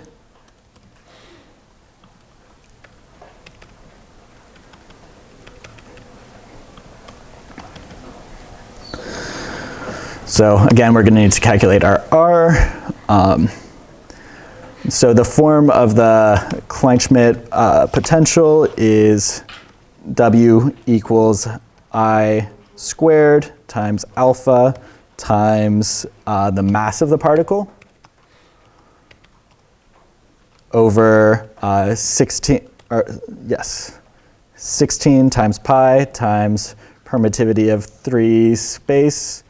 So again, we're going to need to calculate our R. So the form of the Kleinschmidt potential is W equals I squared times alpha times the mass of the particle over 16 times pi times permittivity of 3 space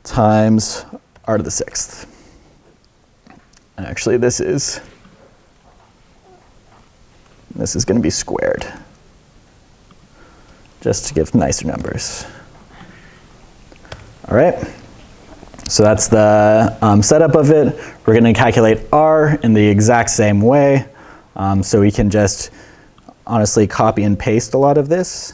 times r to the 6th. And actually this is going to be squared, just to give nicer numbers. All right, so that's the setup of it. We're going to calculate R in the exact same way, so we can just honestly copy and paste a lot of this.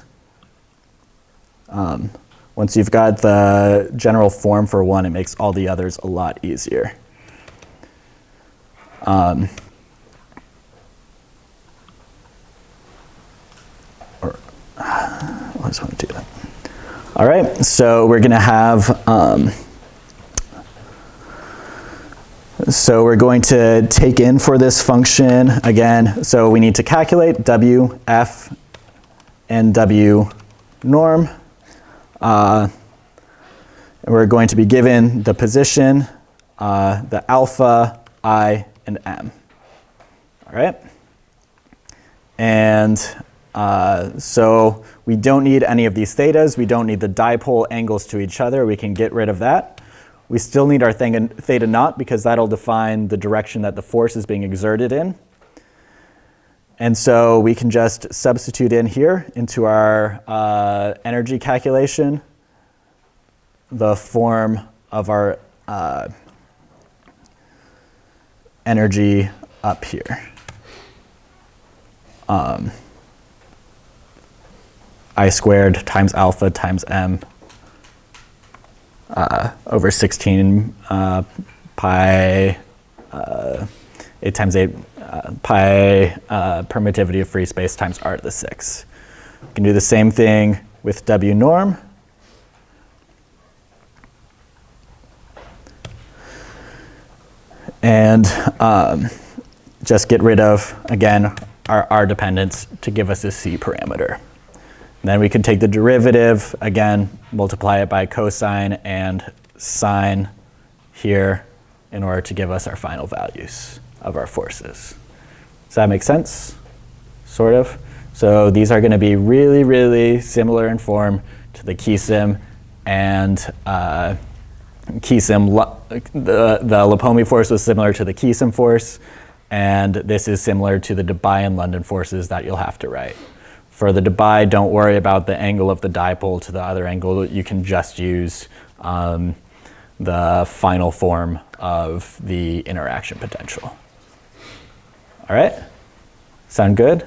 Once you've got the general form for one, it makes all the others a lot easier. I just want to do that. All right, so we're going to have, so we're going to take in for this function again. So we need to calculate W, F, and W norm. And we're going to be given the position, the alpha, I, and M. All right? And so we don't need any of these thetas. We don't need the dipole angles to each other. We can get rid of that. We still need our theta naught because that'll define the direction that the force is being exerted in. And so we can just substitute in here into our energy calculation the form of our energy up here. I squared times alpha times M over 16 pi 8 times 8 pi permittivity of free space times r to the 6. We can do the same thing with W norm. And just get rid of, again, our R dependence to give us a C parameter. And then we can take the derivative, again, multiply it by cosine and sine here in order to give us our final values of our forces. Does that make sense? Sort of. So these are going to be really, really similar in form to the Keesim and Keesim. The Lipome force was similar to the Keesim force, and this is similar to the Debye and London forces that you'll have to write. For the Debye, don't worry about the angle of the dipole to the other angle. You can just use the final form of the interaction potential. All right? Sound good?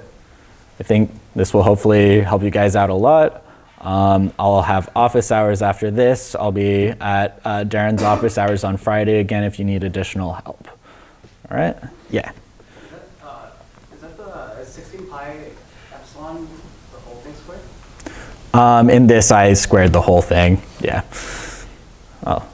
I think this will hopefully help you guys out a lot. I'll have office hours after this. I'll be at Darren's office hours on Friday again if you need additional help. All right? Yeah. Is that the 16 pi epsilon, the whole thing squared? In this, I squared the whole thing. Yeah. Well,